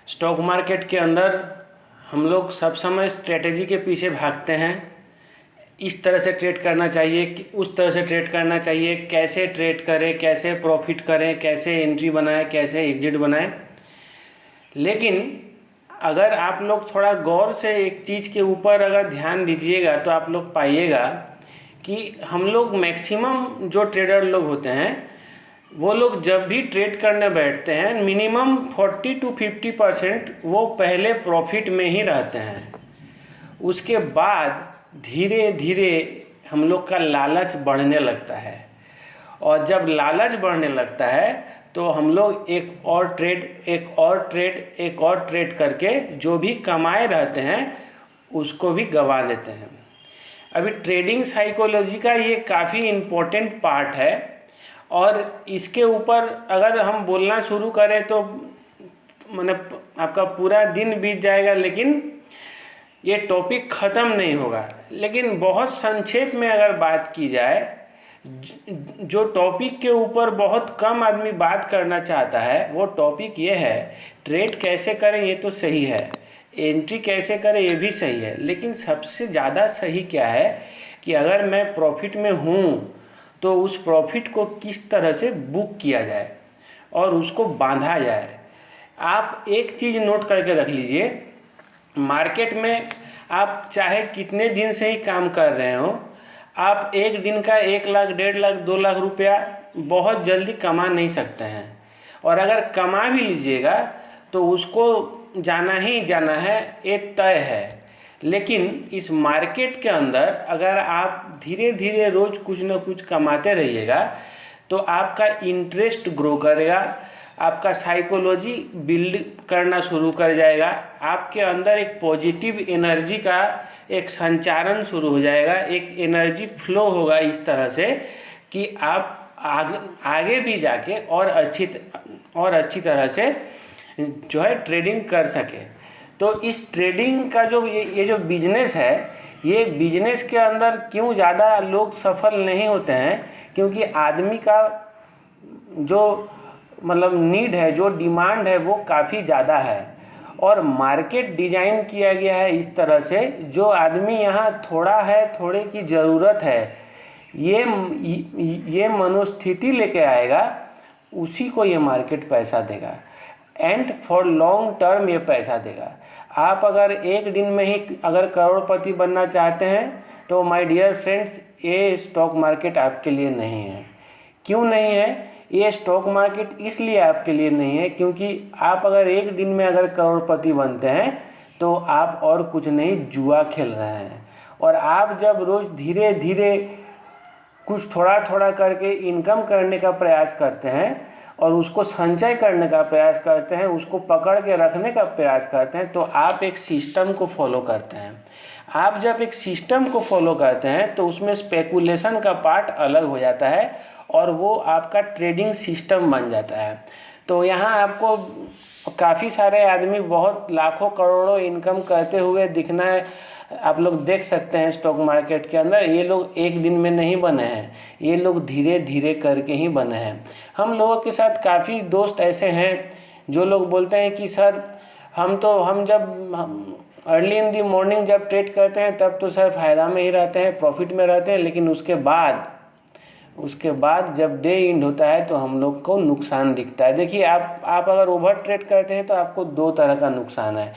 Stock market के अंदर हम लोग सब समय स्ट्रेटेजी के पीछे भागते हैं। इस तरह से ट्रेड करना चाहिए कि उस तरह से ट्रेड करना चाहिए, कैसे ट्रेड करें, कैसे प्रॉफिट करें, कैसे एंट्री बनाएं, कैसे एग्जिट बनाएं। लेकिन अगर आप लोग थोड़ा गौर से एक चीज़ के ऊपर अगर ध्यान दीजिएगा तो आप लोग पाइएगा कि हम लोग मैक्सिमम जो ट्रेडर लोग होते हैं वो लोग जब भी ट्रेड करने बैठते हैं मिनिमम 40 to 50% वो पहले प्रॉफिट में ही रहते हैं। उसके बाद धीरे धीरे हम लोग का लालच बढ़ने लगता है, और जब लालच बढ़ने लगता है तो हम लोग एक और ट्रेड करके जो भी कमाए रहते हैं उसको भी गंवा देते हैं। अभी ट्रेडिंग साइकोलॉजी का ये काफ़ी इम्पोर्टेंट पार्ट है, और इसके ऊपर अगर हम बोलना शुरू करें तो मैंने आपका पूरा दिन बीत जाएगा, लेकिन ये टॉपिक ख़त्म नहीं होगा। लेकिन बहुत संक्षेप में अगर बात की जाए, जो टॉपिक के ऊपर बहुत कम आदमी बात करना चाहता है वो टॉपिक ये है, ट्रेड कैसे करें ये तो सही है, एंट्री कैसे करें ये भी सही है, लेकिन सबसे ज़्यादा सही क्या है कि अगर मैं प्रॉफिट में हूँ तो उस प्रॉफिट को किस तरह से बुक किया जाए और उसको बांधा जाए। आप एक चीज़ नोट करके रख लीजिए, मार्केट में आप चाहे कितने दिन से ही काम कर रहे हो, आप एक दिन का 1 लाख, 1.5 लाख, 2 लाख रुपया बहुत जल्दी कमा नहीं सकते हैं, और अगर कमा भी लीजिएगा तो उसको जाना ही जाना है, ये तय है। लेकिन इस मार्केट के अंदर अगर आप धीरे धीरे रोज़ कुछ ना कुछ कमाते रहिएगा तो आपका इंटरेस्ट ग्रो करेगा, आपका साइकोलॉजी बिल्ड करना शुरू कर जाएगा, आपके अंदर एक पॉजिटिव एनर्जी का एक संचारण शुरू हो जाएगा, एक एनर्जी फ्लो होगा इस तरह से कि आप आगे भी जाके और अच्छी तरह से जो है ट्रेडिंग कर सके। तो इस ट्रेडिंग का जो ये जो बिजनेस है, ये बिजनेस के अंदर क्यों ज़्यादा लोग सफल नहीं होते हैं, क्योंकि आदमी का जो मतलब नीड है, जो डिमांड है वो काफ़ी ज़्यादा है, और मार्केट डिज़ाइन किया गया है इस तरह से जो आदमी यहाँ थोड़ा है, थोड़े की ज़रूरत है, ये मनोस्थिति लेके आएगा, उसी को ये मार्केट पैसा देगा, एंड फॉर लॉन्ग टर्म ये पैसा देगा। आप अगर एक दिन में ही अगर करोड़पति बनना चाहते हैं तो माय डियर फ्रेंड्स, ये स्टॉक मार्केट आपके लिए नहीं है। क्यों नहीं है? ये स्टॉक मार्केट इसलिए आपके लिए नहीं है क्योंकि आप अगर एक दिन में अगर करोड़पति बनते हैं तो आप और कुछ नहीं, जुआ खेल रहे हैं। और आप जब रोज़ धीरे धीरे कुछ थोड़ा थोड़ा करके इनकम करने का प्रयास करते हैं और उसको संचय करने का प्रयास करते हैं, उसको पकड़ के रखने का प्रयास करते हैं, तो आप एक सिस्टम को फॉलो करते हैं। आप जब एक सिस्टम को फॉलो करते हैं तो उसमें स्पेकुलेशन का पार्ट अलग हो जाता है और वो आपका ट्रेडिंग सिस्टम बन जाता है। तो यहाँ आपको काफ़ी सारे आदमी बहुत लाखों करोड़ों इनकम करते हुए दिखना है, आप लोग देख सकते हैं स्टॉक मार्केट के अंदर। ये लोग एक दिन में नहीं बने हैं, ये लोग धीरे धीरे करके ही बने हैं। हम लोगों के साथ काफ़ी दोस्त ऐसे हैं जो लोग बोलते हैं कि सर हम जब अर्ली इन दी मॉर्निंग जब ट्रेड करते हैं तब तो सर फ़ायदा में ही रहते हैं, प्रॉफिट में रहते हैं, लेकिन उसके बाद जब डे एंड होता है तो हम लोग को नुकसान दिखता है। देखिए, आप अगर ओवर ट्रेड करते हैं तो आपको 2 तरह का नुकसान है।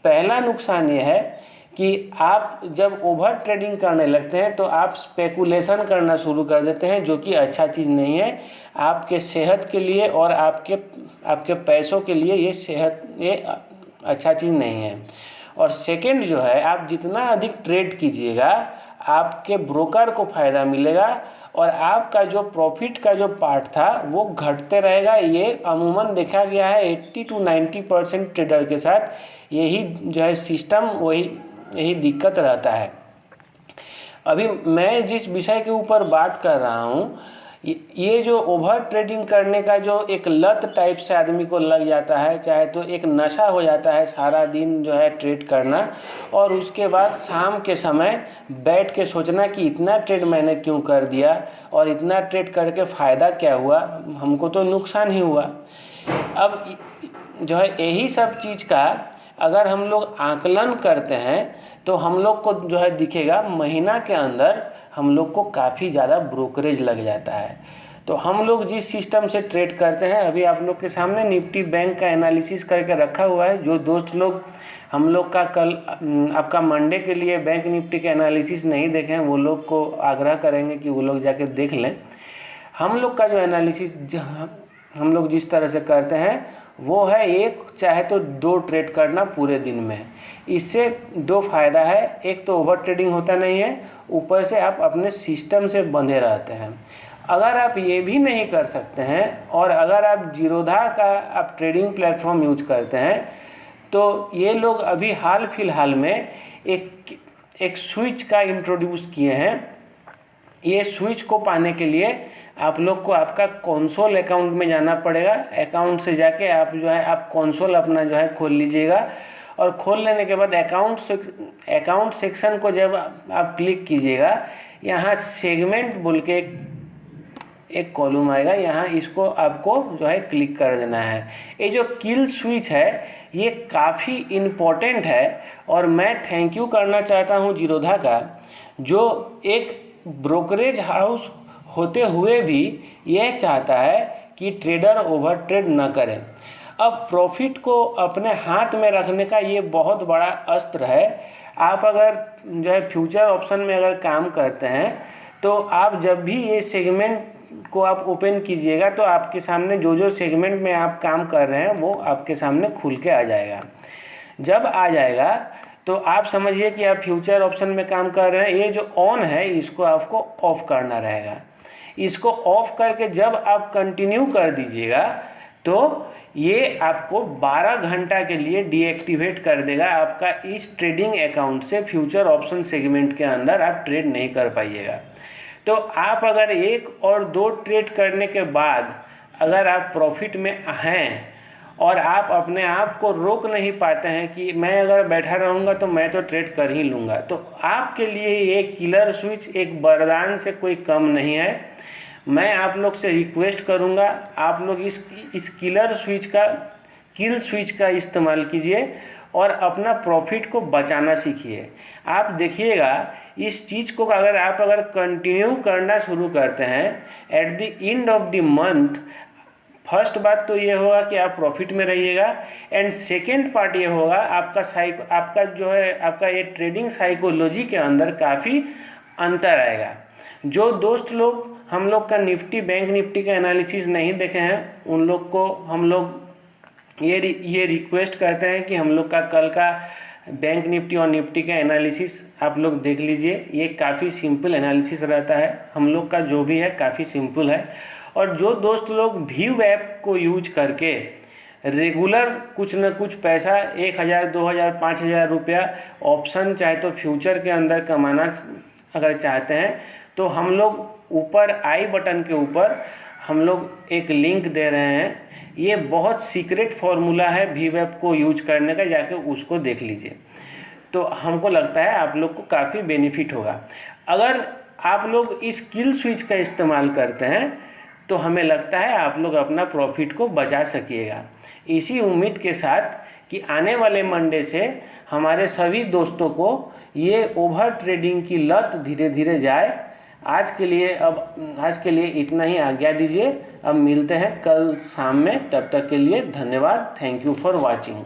पहला नुकसान ये है कि आप जब ओवर ट्रेडिंग करने लगते हैं तो आप स्पेकुलेशन करना शुरू कर देते हैं, जो कि अच्छा चीज़ नहीं है आपके सेहत के लिए और आपके पैसों के लिए। ये अच्छा चीज़ नहीं है। और सेकंड जो है, आप जितना अधिक ट्रेड कीजिएगा आपके ब्रोकर को फ़ायदा मिलेगा और आपका जो प्रॉफिट का जो पार्ट था वो घटते रहेगा। ये अमूमन देखा गया है 80 to 90% ट्रेडर के साथ यही जो है सिस्टम, यही दिक्कत रहता है। अभी मैं जिस विषय के ऊपर बात कर रहा हूँ, ये जो ओवर ट्रेडिंग करने का जो एक लत टाइप से आदमी को लग जाता है, चाहे तो एक नशा हो जाता है सारा दिन जो है ट्रेड करना, और उसके बाद शाम के समय बैठ के सोचना कि इतना ट्रेड मैंने क्यों कर दिया और इतना ट्रेड करके फ़ायदा क्या हुआ, हमको तो नुकसान ही हुआ। अब जो है यही सब चीज़ का अगर हम लोग आकलन करते हैं तो हम लोग को जो है दिखेगा महीना के अंदर हम लोग को काफ़ी ज़्यादा ब्रोकरेज लग जाता है। तो हम लोग जिस सिस्टम से ट्रेड करते हैं, अभी आप लोग के सामने निफ्टी बैंक का एनालिसिस करके रखा हुआ है। जो दोस्त लोग हम लोग का कल आपका मंडे के लिए बैंक निफ्टी का एनालिसिस नहीं देखे हैं, वो लोग को आग्रह करेंगे कि वो लोग जाके देख लें। हम लोग का जो एनालिसिस हम लोग जिस तरह से करते हैं वो है एक चाहे तो 2 ट्रेड करना पूरे दिन में। इससे 2 फ़ायदा है, एक तो ओवर ट्रेडिंग होता नहीं है, ऊपर से आप अपने सिस्टम से बंधे रहते हैं। अगर आप ये भी नहीं कर सकते हैं और अगर आप जीरोधा का आप ट्रेडिंग प्लेटफॉर्म यूज करते हैं तो ये लोग अभी हाल फिलहाल में एक स्विच का इंट्रोड्यूस किए हैं। ये स्विच को पाने के लिए आप लोग को आपका कंसोल अकाउंट में जाना पड़ेगा। अकाउंट से जाके आप जो है आप कंसोल अपना जो है खोल लीजिएगा और खोल लेने के बाद अकाउंट सेक्शन को जब आप क्लिक कीजिएगा, यहाँ सेगमेंट बोल के एक कॉलम आएगा, यहाँ इसको आपको जो है क्लिक कर देना है। ये जो किल स्विच है ये काफ़ी इम्पोर्टेंट है और मैं थैंक यू करना चाहता हूँ जीरोधा का, जो एक ब्रोकरेज हाउस होते हुए भी यह चाहता है कि ट्रेडर ओवर ट्रेड न करें। अब प्रॉफिट को अपने हाथ में रखने का ये बहुत बड़ा अस्त्र है। आप अगर जो है फ्यूचर ऑप्शन में अगर काम करते हैं तो आप जब भी ये सेगमेंट को आप ओपन कीजिएगा तो आपके सामने जो सेगमेंट में आप काम कर रहे हैं वो आपके सामने खुल के आ जाएगा। जब आ जाएगा तो आप समझिए कि आप फ्यूचर ऑप्शन में काम कर रहे हैं। ये जो ऑन है इसको आपको ऑफ करना रहेगा। इसको ऑफ करके जब आप कंटिन्यू कर दीजिएगा तो ये आपको 12 घंटा के लिए डीएक्टिवेट कर देगा आपका इस ट्रेडिंग अकाउंट से। फ्यूचर ऑप्शन सेगमेंट के अंदर आप ट्रेड नहीं कर पाइएगा। तो आप अगर 1 और 2 ट्रेड करने के बाद अगर आप प्रॉफिट में हैं और आप अपने आप को रोक नहीं पाते हैं कि मैं अगर बैठा रहूँगा तो मैं तो ट्रेड कर ही लूँगा, तो आपके लिए ये किलर स्विच एक वरदान से कोई कम नहीं है। मैं आप लोग से रिक्वेस्ट करूँगा आप लोग इस किल स्विच का इस्तेमाल कीजिए और अपना प्रॉफिट को बचाना सीखिए। आप देखिएगा इस चीज़ को अगर कंटिन्यू करना शुरू करते हैं at the end of the month, first बात तो ये होगा कि आप प्रॉफिट में रहिएगा एंड सेकेंड पार्ट ये होगा आपका ये ट्रेडिंग साइकोलॉजी के अंदर काफ़ी अंतर आएगा। जो दोस्त लोग हम लोग का बैंक निफ्टी का एनालिसिस नहीं देखे हैं उन लोग को हम लोग ये रिक्वेस्ट करते हैं कि हम लोग का कल का बैंक निफ्टी और निफ्टी का एनालिसिस आप लोग देख लीजिए। ये काफ़ी सिंपल एनालिसिस रहता है, हम लोग का जो भी है काफ़ी सिंपल है। और जो दोस्त लोग व्यू ऐप को यूज करके रेगुलर कुछ न कुछ पैसा 1000, 2000, 5000 रुपया ऑप्शन चाहे तो फ्यूचर के अंदर कमाना अगर चाहते हैं तो हम लोग ऊपर आई बटन के ऊपर हम लोग एक लिंक दे रहे हैं। ये बहुत सीक्रेट फार्मूला है व्यू ऐप को यूज करने का, जाके उसको देख लीजिए। तो हमको लगता है आप लोग को काफ़ी बेनिफिट होगा। अगर आप लोग इस किल स्विच का इस्तेमाल करते हैं तो हमें लगता है आप लोग अपना प्रॉफिट को बचा सकिएगा। इसी उम्मीद के साथ कि आने वाले मंडे से हमारे सभी दोस्तों को ये ओवर ट्रेडिंग की लत धीरे धीरे जाए। आज के लिए इतना ही आज्ञा दीजिए। अब मिलते हैं कल शाम में, तब तक के लिए धन्यवाद। Thank you for watching.